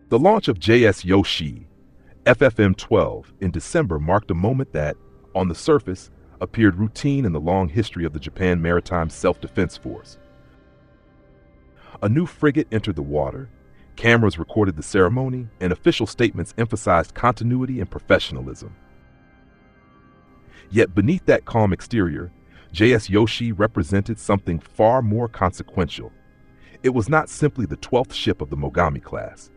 The launch of JS Yoshii, FFM-12, in December marked a moment that, on the surface, appeared routine in the long history of the Japan Maritime Self-Defense Force. A new frigate entered the water, cameras recorded the ceremony, and official statements emphasized continuity and professionalism. Yet beneath that calm exterior, JS Yoshi represented something far more consequential. It was not simply the 12th ship of the Mogami-Class.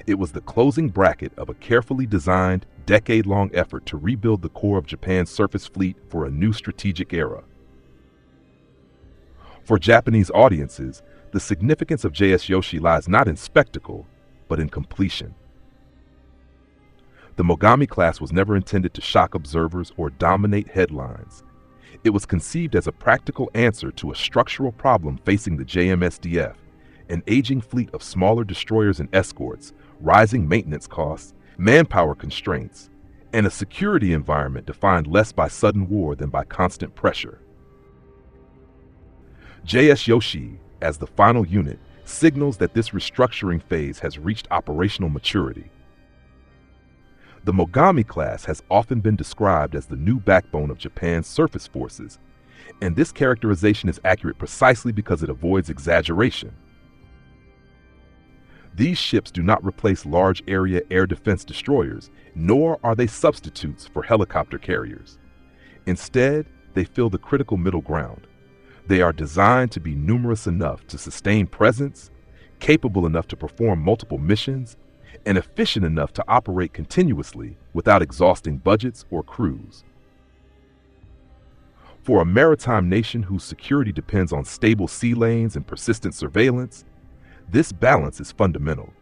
It was the closing bracket of a carefully designed, decade-long effort to rebuild the core of Japan's surface fleet for a new strategic era. For Japanese audiences, the significance of JS Yoshi lies not in spectacle, but in completion. The Mogami-Class was never intended to shock observers or dominate headlines. It was conceived as a practical answer to a structural problem facing the JMSDF, an aging fleet of smaller destroyers and escorts, rising maintenance costs, manpower constraints, and a security environment defined less by sudden war than by constant pressure. JS Yoshi, as the final unit, signals that this restructuring phase has reached operational maturity. The Mogami-Class has often been described as the new backbone of Japan's surface forces, and this characterization is accurate precisely because it avoids exaggeration. These ships do not replace large-area air defense destroyers, nor are they substitutes for helicopter carriers. Instead, they fill the critical middle ground. They are designed to be numerous enough to sustain presence, capable enough to perform multiple missions, and efficient enough to operate continuously without exhausting budgets or crews. For a maritime nation whose security depends on stable sea lanes and persistent surveillance, this balance is fundamental.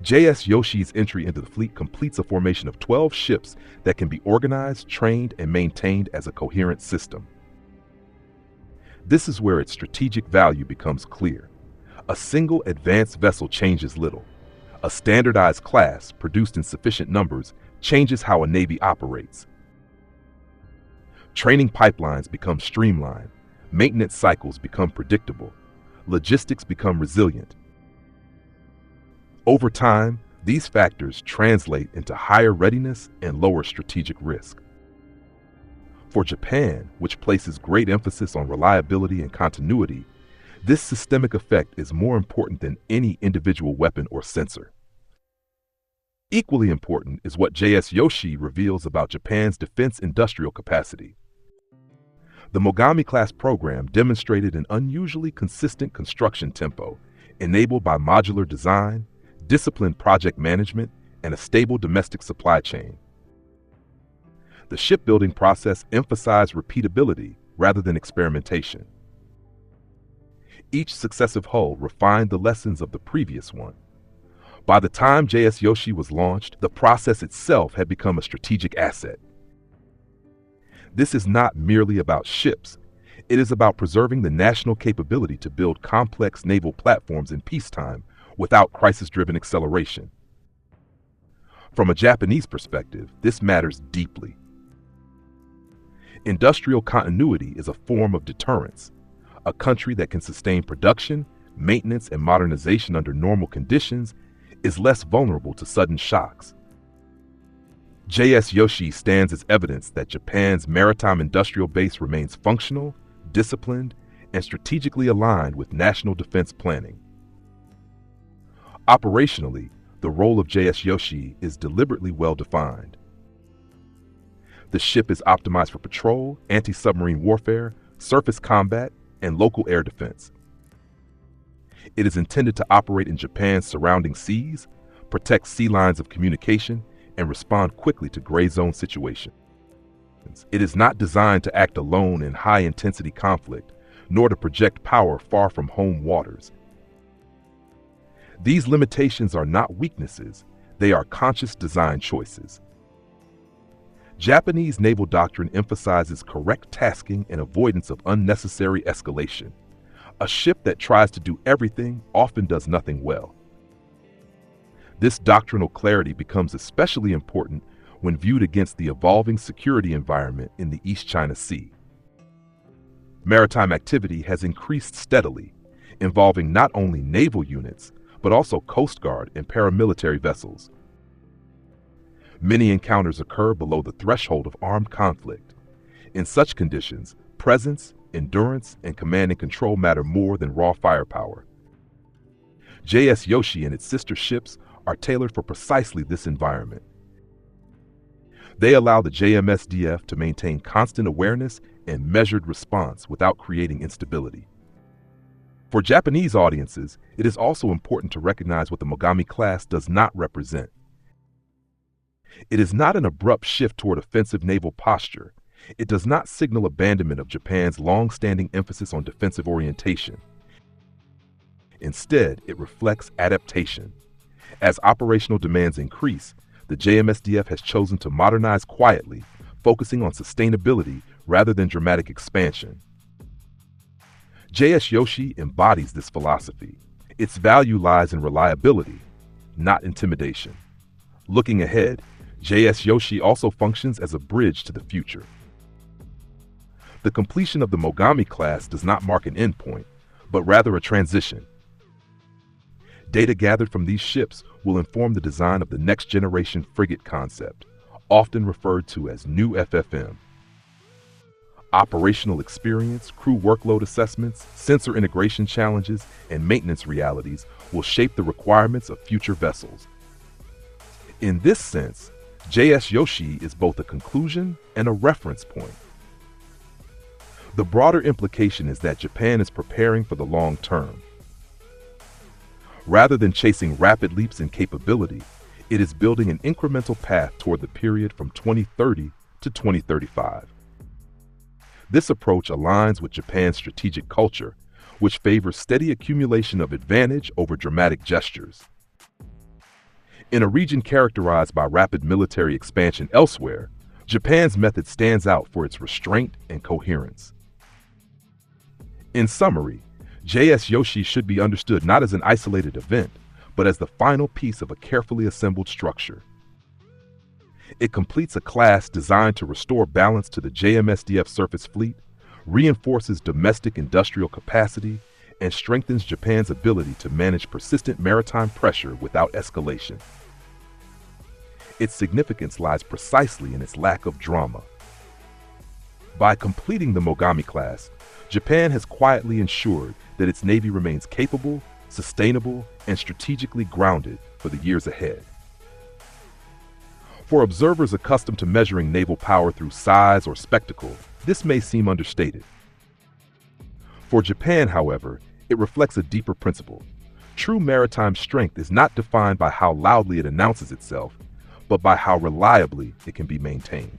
JS Yoshi's entry into the fleet completes a formation of 12 ships that can be organized, trained, and maintained as a coherent system. This is where its strategic value becomes clear. A single advanced vessel changes little. A standardized class, produced in sufficient numbers, changes how a navy operates. Training pipelines become streamlined, maintenance cycles become predictable, logistics become resilient. Over time, these factors translate into higher readiness and lower strategic risk. For Japan, which places great emphasis on reliability and continuity, this systemic effect is more important than any individual weapon or sensor. Equally important is what JS Yoshi reveals about Japan's defense industrial capacity. The Mogami-Class program demonstrated an unusually consistent construction tempo, enabled by modular design, disciplined project management, and a stable domestic supply chain. The shipbuilding process emphasized repeatability rather than experimentation. Each successive hull refined the lessons of the previous one. By the time JS Yoshi was launched, the process itself had become a strategic asset. This is not merely about ships. It is about preserving the national capability to build complex naval platforms in peacetime without crisis-driven acceleration. From a Japanese perspective, this matters deeply. Industrial continuity is a form of deterrence. A country that can sustain production, maintenance, and modernization under normal conditions is less vulnerable to sudden shocks. JS Yoshi stands as evidence that Japan's maritime industrial base remains functional, disciplined, and strategically aligned with national defense planning. Operationally, the role of JS Yoshi is deliberately well-defined. The ship is optimized for patrol, anti-submarine warfare, surface combat, and local air defense. It is intended to operate in Japan's surrounding seas, protect sea lines of communication, and respond quickly to gray zone situations. It is not designed to act alone in high-intensity conflict, nor to project power far from home waters. These limitations are not weaknesses, they are conscious design choices. Japanese naval doctrine emphasizes correct tasking and avoidance of unnecessary escalation. A ship that tries to do everything often does nothing well. This doctrinal clarity becomes especially important when viewed against the evolving security environment in the East China Sea. Maritime activity has increased steadily, involving not only naval units, but also Coast Guard and paramilitary vessels. Many encounters occur below the threshold of armed conflict. In such conditions, presence, endurance, and command and control matter more than raw firepower. JS Yoshi and its sister ships are tailored for precisely this environment. They allow the JMSDF to maintain constant awareness and measured response without creating instability. For Japanese audiences, it is also important to recognize what the Mogami-Class does not represent. It is not an abrupt shift toward offensive naval posture. It does not signal abandonment of Japan's long-standing emphasis on defensive orientation. Instead, it reflects adaptation. As operational demands increase, the JMSDF has chosen to modernize quietly, focusing on sustainability rather than dramatic expansion. JS Yoshi embodies this philosophy. Its value lies in reliability, not intimidation. Looking ahead, JS Yoshi also functions as a bridge to the future. The completion of the Mogami-Class does not mark an endpoint, but rather a transition. Data gathered from these ships will inform the design of the next-generation frigate concept, often referred to as New FFM. Operational experience, crew workload assessments, sensor integration challenges, and maintenance realities will shape the requirements of future vessels. In this sense, JS Yoshi is both a conclusion and a reference point. The broader implication is that Japan is preparing for the long term. Rather than chasing rapid leaps in capability, it is building an incremental path toward the period from 2030 to 2035. This approach aligns with Japan's strategic culture, which favors steady accumulation of advantage over dramatic gestures. In a region characterized by rapid military expansion elsewhere, Japan's method stands out for its restraint and coherence. In summary, JS Yoshi should be understood not as an isolated event, but as the final piece of a carefully assembled structure. It completes a class designed to restore balance to the JMSDF surface fleet, reinforces domestic industrial capacity, and strengthens Japan's ability to manage persistent maritime pressure without escalation. Its significance lies precisely in its lack of drama. By completing the Mogami-Class, Japan has quietly ensured that its Navy remains capable, sustainable, and strategically grounded for the years ahead. For observers accustomed to measuring naval power through size or spectacle, this may seem understated. For Japan, however, it reflects a deeper principle. True maritime strength is not defined by how loudly it announces itself, but by how reliably it can be maintained.